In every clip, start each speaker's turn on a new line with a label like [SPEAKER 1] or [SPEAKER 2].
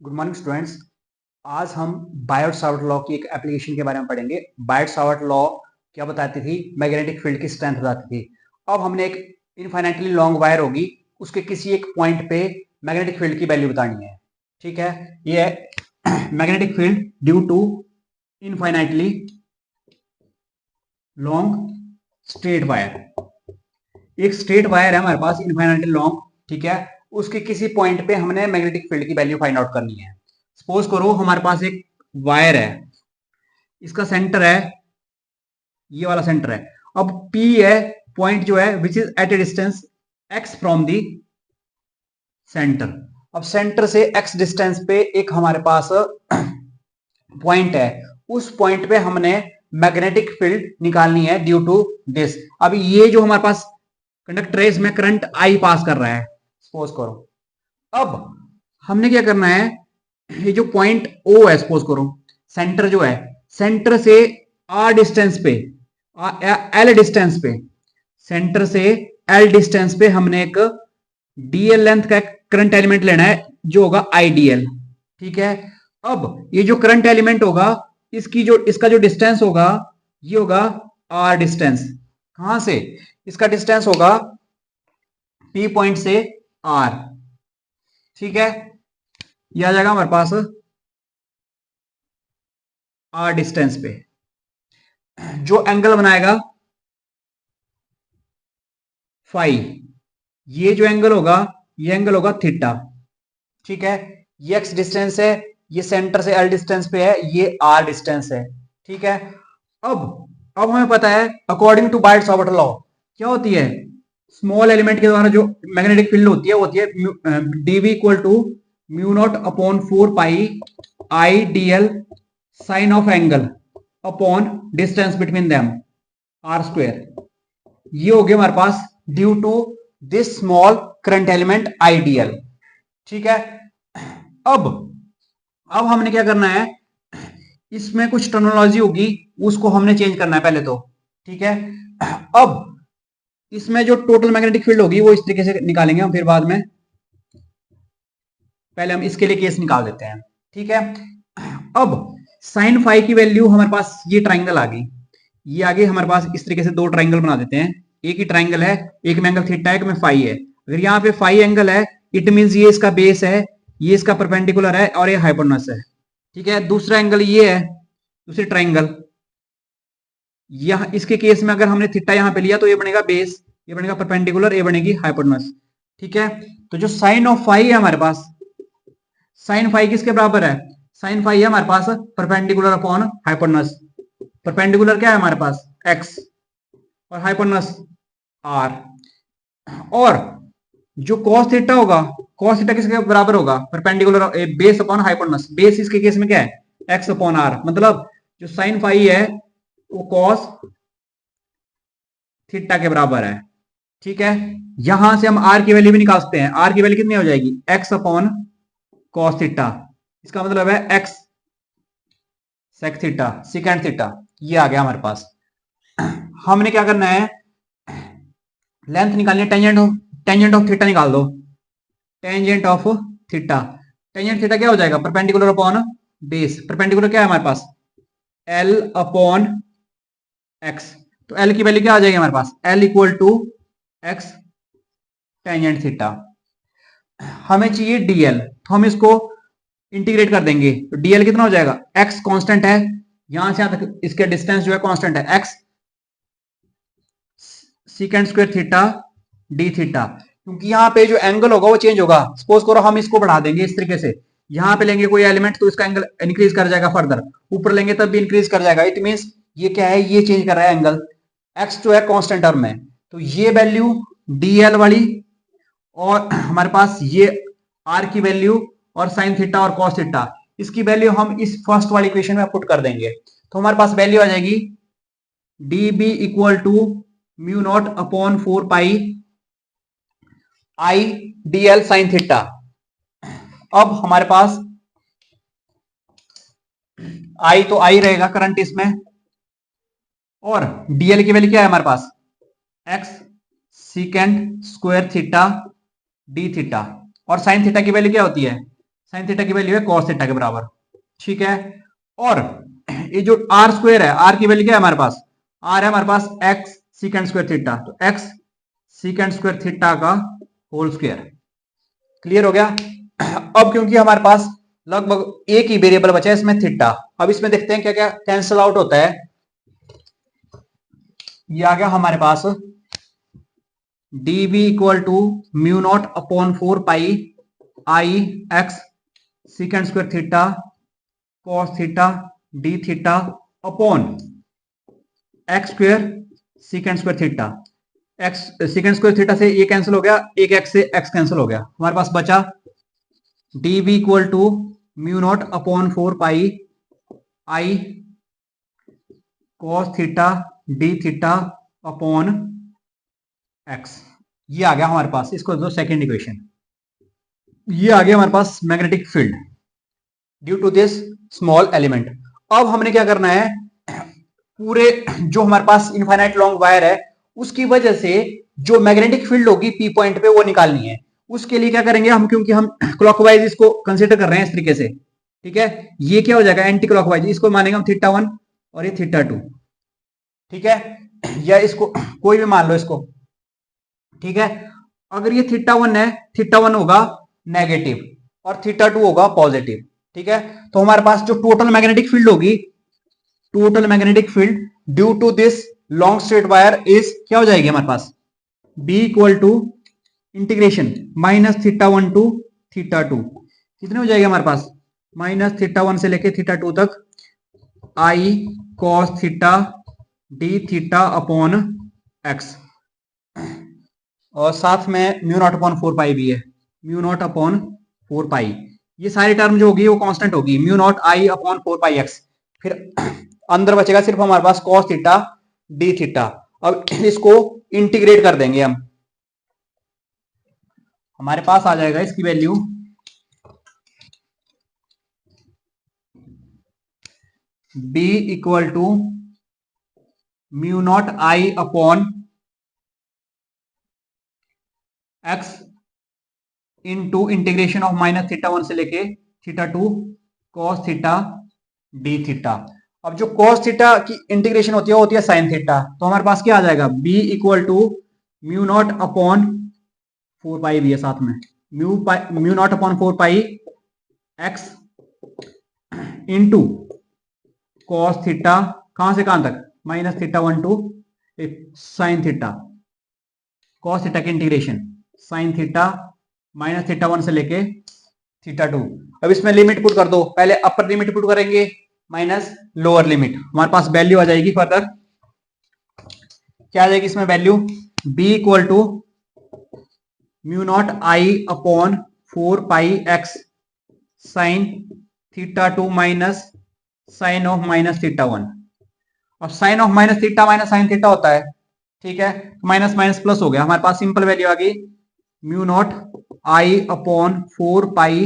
[SPEAKER 1] Good morning students. आज हम Biot-Savart law की एक एप्लीकेशन के बारे में पढ़ेंगे। बायोट-सावर्ट लॉ क्या बताती थी? मैग्नेटिक फील्ड की स्ट्रेंथ बताती थी। अब हमने एक इनफाइनाइटली लॉन्ग वायर होगी, उसके किसी एक पॉइंट पे मैग्नेटिक फील्ड की वैल्यू बतानी है। ठीक है, ये है magnetic field due to infinitely long straight wire. एक स्ट्रेट वायर है हमारे पास इनफाइनाइटली लॉन्ग, ठीक है। उसके किसी पॉइंट पे हमने मैग्नेटिक फील्ड की वैल्यू फाइंड आउट करनी है। सपोज करो हमारे पास एक वायर है, इसका सेंटर है, ये वाला सेंटर है। अब P है पॉइंट जो है which is at a distance x from the centre. अब सेंटर से x डिस्टेंस पे एक हमारे पास पॉइंट है, उस पॉइंट पे हमने मैग्नेटिक फील्ड निकालनी है ड्यू टू दिस। अब ये जो हमारे पास कंडक्टर है, इसमें करंट I पास कर रहा है, सपोज करो। अब हमने क्या करना है, ये जो पॉइंट O है, सपोज करो सेंटर जो है, सेंटर से R डिस्टेंस पे, L डिस्टेंस पे, सेंटर से L डिस्टेंस पे हमने एक DL लेंथ का करंट एलिमेंट लेना है जो होगा IDL। ठीक है, अब ये जो करंट एलिमेंट होगा, इसका जो डिस्टेंस होगा, ये होगा R डिस्टेंस। कहां से? इसका डिस्टेंस होगा P पॉइंट से R। ठीक है, ये आ जाएगा हमारे पास R डिस्टेंस पे। जो एंगल बनाएगा फाई, ये जो एंगल होगा, ये एंगल होगा थीटा। ठीक है, ये x डिस्टेंस है, ये सेंटर से L डिस्टेंस पे है, ये R डिस्टेंस है। ठीक है, अब हमें पता है अकॉर्डिंग टू बायोट-सावर्ट लॉ क्या होती है, स्मॉल एलिमेंट के द्वारा जो मैग्नेटिक फील्ड होती है वो होती है dv equal to mu naught upon 4 pi I D L sine of angle upon distance between them r square. ये हो गया हमारे पास due to this small current element idl. ठीक है, अब हमने क्या करना है, इसमें कुछ टर्मिनोलॉजी होगी, उसको हमने चेंज करना है पहले तो। ठीक है, अब इसमें जो टोटल मैग्नेटिक फील्ड होगी वो इस तरीके से निकालेंगे हम, फिर बाद में पहले हम इसके लिए केस निकाल देते हैं। ठीक है, अब साइन फाई की वैल्यू हमारे पास, ये ट्राइंगल आ गई, ये आगे हमारे पास इस तरीके से दो ट्राइंगल बना देते हैं। एक ही ट्राइंगल है, एक में एंगल थीटा है, एक में फाई है। अगर यहाँ पे फाई एंगल है, इट मींस ये इसका बेस है, ये इसका परपेंडिकुलर है और ये हाइपोटेनस है। ठीक है, दूसरा एंगल ये है, दूसरी ट्राइंगल। यह इसके केस में अगर हमने थीटा यहाँ पे लिया तो ये बनेगा बेस, ये बनेगा परपेंडिकुलर, ये बनेगी हाइपोटेनस। ठीक है, तो जो साइन ऑफ फाई है हमारे पास, साइन फाई किसके बराबर है? साइन फाई है हमारे पास परपेंडिकुलर अपॉन हाइपोटेनस। परपेंडिकुलर क्या है हमारे पास? x और हाइपोटेनस r। और जो cos थीटा होगा, cos थीटा किसके बराबर होगा? Perpendicular base upon hypotenuse. Base इसके केस में क्या है? x upon r। मतलब जो साइन फाई है वो cos थीटा के बराबर है। ठीक है, यहां से हम r की वैल्यू भी निकाल सकते हैं। r की वैल्यू कितनी हो जाएगी? x upon cos theta. इसका मतलब है x sec theta, secant theta. ये आ गया हमारे पास। हमने क्या करना है, लेंथ निकालनी है, टेंजेंट ऑफ थीटा निकाल दो। Tangent of theta, tangent theta क्या हो जाएगा? Perpendicular upon base. परपेंडिकुलर क्या है हमारे पास? L upon x। तो L की वैल्यू क्या आ जाएगी हमारे पास? L equal to x tangent theta. हमें चाहिए dl, तो हम इसको इंटीग्रेट कर देंगे। तो dl कितना हो जाएगा? x कांस्टेंट है, यहां से यहां तक इसके डिस्टेंस जो है कांस्टेंट है, x सीकेंड square theta D theta. क्योंकि यहाँ पे जो एंगल होगा वो चेंज होगा। सपोज करो हम इसको बढ़ा देंगे इस तरीके से, यहाँ पे लेंगे कोई एलिमेंट तो इसका एंगल इंक्रीज कर जाएगा, फर्दर ऊपर लेंगे तब भी इंक्रीज कर जाएगा। इट मींस ये क्या है, ये चेंज कर रहा है एंगल। एक्स जो है कांस्टेंट टर्म है, तो ये वैल्यू डीएल वाली और हमारे पास ये आर की वैल्यू और साइन थीटा और कॉस थीटा, इसकी वैल्यू हम इस फर्स्ट वाली इक्वेशन में पुट कर देंगे। तो हमारे पास वैल्यू आ जाएगी D B equal to mu naught upon 4 pi I D L sine theta. अब हमारे पास आई तो आई रहेगा करंट इसमें, और डीएल की वैल्यू क्या है हमारे पास? X secant square theta D theta. और साइन थीटा की वैल्यू क्या होती है? साइन थीटा की वैल्यू है कॉस थीटा के बराबर, ठीक है। और ये जो आर स्क्वायर है, आर की वैल्यू क्या है हमारे पास, आर है हमारे पास एक्स सीकेंड स्क्वायर थीटा, तो एक्स सीकेंड स्क्वायर थीटा का होल स्क्वायर। क्लियर हो गया। अब क्योंकि हमारे पास लगभग एक ही वेरिएबल बचा है इसमें थीटा, अब इसमें देखते हैं क्या क्या कैंसिल आउट होता है। ये आ गया हमारे पास d B equal to mu naught upon 4 pi i x secant square theta cos theta D theta upon x square secant square theta. X secant square theta से ये कैंसिल हो गया, एक एक्स से एक्स कैंसिल हो गया, हमारे पास बचा D B equal to mu naught upon 4 pi I cos theta D theta upon x. ये आ गया हमारे पास, इसको दो सेकेंड इक्वेशन। ये आ गया हमारे पास magnetic field due to this small element. अब हमने क्या करना है, पूरे जो हमारे पास इनफाइनाइट लॉन्ग वायर है उसकी वजह से जो मैग्नेटिक फील्ड होगी पी पॉइंट पे वो निकालनी है। उसके लिए क्या करेंगे हम, क्योंकि हम क्लॉकवाइज इसको कंसीडर कर रहे हैं इस तरीके से, ठीक है। ये क्या हो जाएगा एंटी क्लॉकवाइज, इसको मानेंगे हम थीटा 1 और ये थीटा 2, ठीक है, या इसको कोई भी मान लो इसको, ठीक है। अगर ये थीटा 1 है, थीटा 1 होगा नेगेटिव और थीटा 2 होगा पॉजिटिव, ठीक है। तो हमारे पास जो टोटल मैग्नेटिक फील्ड होगी, total magnetic field due to this long straight wire is क्या हो जाएगी हमारे पास, b equal to integration minus theta 1 to theta 2, कितने हो जाएगी हमारे पास, माइनस थीटा 1 से लेके थीटा 2 तक i cos theta D theta upon x, और साथ में म्यू नॉट अपॉन 4 पाई भी है, म्यू नॉट अपॉन 4 पाई। ये सारी टर्म जो होगी वो कांस्टेंट होगी, म्यू नॉट आई अपॉन 4 पाई एक्स। फिर अंदर बचेगा सिर्फ हमारे पास कॉस थीटा डी थीटा। अब इसको इंटीग्रेट कर देंगे हम, हमारे पास आ जाएगा इसकी value b equal to mu naught I upon X into integration of minus theta 1 से लेके theta 2 cos theta D theta. अब जो कॉस थीटा की इंटीग्रेशन होती है साइन थीटा, तो हमारे पास क्या आ जाएगा, b equal to mu naught upon 4 pi भी है साथ में, mu naught upon 4 pi x into cos theta, कहां से कहां तक, minus theta 1 to sine theta, cos theta की integration sine theta minus theta 1 से लेके थीटा 2। अब इसमें लिमिट पुट कर दो, पहले अपर लिमिट पुट करेंगे माइनस लोअर लिमिट, हमारे पास वैल्यू आ जाएगी फर्दर, क्या आ जाएगी इसमें value, b equal to mu naught I upon 4 pi x sine theta 2 minus sine of minus theta 1। अब sine of minus theta minus sine theta होता है, ठीक है, माइनस माइनस प्लस हो गया, हमारे पास सिंपल वैल्यू आ गई म्यू नॉट आई upon 4 pi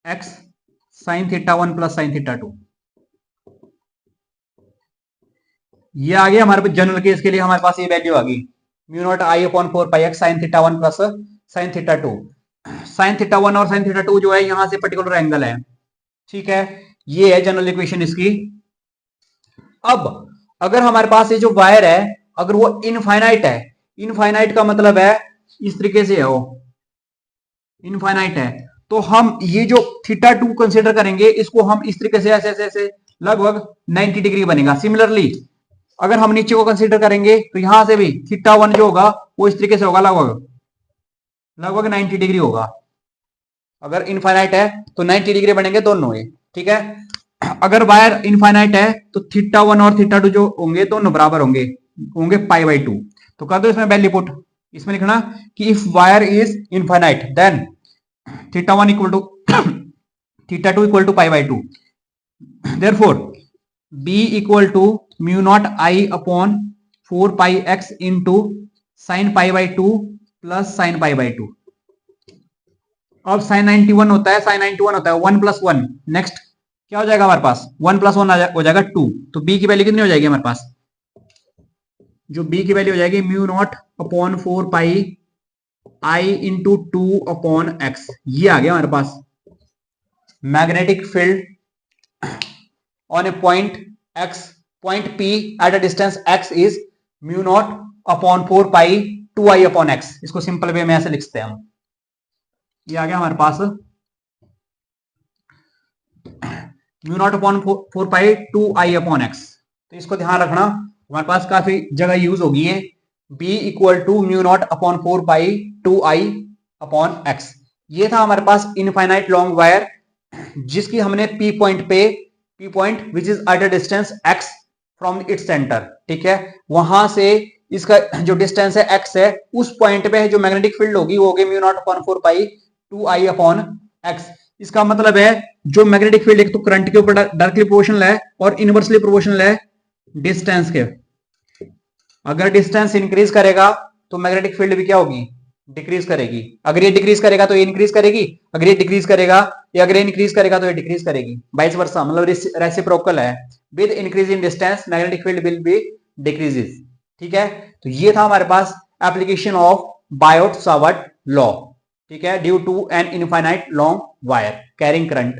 [SPEAKER 1] x sine theta 1 plus sine theta 2। ये आ गया हमारे पास जनरल केस के लिए, हमारे पास ये वैल्यू आ गई म्यू नॉट आई upon 4 pi x sine theta 1 plus sine theta 2। Sine theta 1 और साइन थीटा 2 जो है यहां से पर्टिकुलर एंगल है, ठीक है, ये है जनरल इक्वेशन इसकी। अब अगर हमारे पास ये जो वायर है अगर वो इनफाइनाइट है, इनफाइनाइट का मतलब है इस तरीके से है, वो इनफाइनाइट है, तो हम ये जो थीटा 2 कंसीडर करेंगे, इसको हम इस तरीके से ऐसे ऐसे ऐसे लगभग 90 डिग्री बनेगा। सिमिलरली अगर हम नीचे को कंसीडर करेंगे तो यहां से भी थीटा 1 जो होगा वो इस तरीके से होगा, लगभग लगभग 90 डिग्री होगा। अगर इनफाइनाइट है तो 90 डिग्री बनेंगे दोनों ये, ठीक है। अगर वायर इनफाइनाइट है तो थीटा 1 और थीटा 2 जो होंगे दोनों बराबर होंगे, होंगे पाई बाई 2। तो कर दो इसमें वैल्यू पुट, इसमें लिखना कि if wire is infinite then theta 1 equal to theta 2 equal to pi by 2। Therefore b equal to mu naught I upon 4 pi x into sine pi by 2 plus sine pi by 2। अब sign 91 होता है, sign 91 होता है 1 plus 1, next क्या हो जाएगा हमारे पास 1 plus 1 हो जाएगा 2। तो b की वैल्यू कितनी हो जाएगी हमारे पास, जो b की वैल्यू हो जाएगी mu naught upon 4 pi i into 2 upon x. ये आ गया हमारे पास, magnetic field on a point x, point P at a distance x is mu naught upon 4 pi 2i upon x। इसको सिंपल वे में ऐसे लिखते हैं हम। ये आ गया हमारे पास mu naught upon 4 pi 2i upon x। तो इसको ध्यान रखना, हमारे पास काफी जगह यूज होगी है। b equal to mu naught upon 4 pi 2i upon x। ये था हमारे पास इनफाइनाइट लॉन्ग वायर जिसकी हमने p point which is eight a distance x from its centre, ठीक है, वहां से इसका जो डिस्टेंस है x है, उस पॉइंट पे जो मैग्नेटिक फील्ड होगी वो होगी mu naught upon 4 pi 2i upon x। इसका मतलब है जो मैग्नेटिक फील्ड एक तो करंट के ऊपर डायरेक्टली प्रोपोर्शनल है और इनवर्सली प्रोपोर्शनल है डिस्टेंस के। अगर डिस्टेंस इंक्रीज करेगा तो मैग्नेटिक फील्ड भी क्या होगी, डिक्रीज करेगी। अगर ये डिक्रीज करेगा तो ये इंक्रीज करेगी, अगर ये डिक्रीज करेगा या अगर ये इंक्रीज करेगा तो ये डिक्रीज करेगी, वाइस वर्सा, मतलब रेसिप्रोकल है। With increase in distance magnetic field will be decreases, ठीक है। तो ये था हमारे पास application of Biot Savart law, ठीक है, due to an infinite long wire carrying current.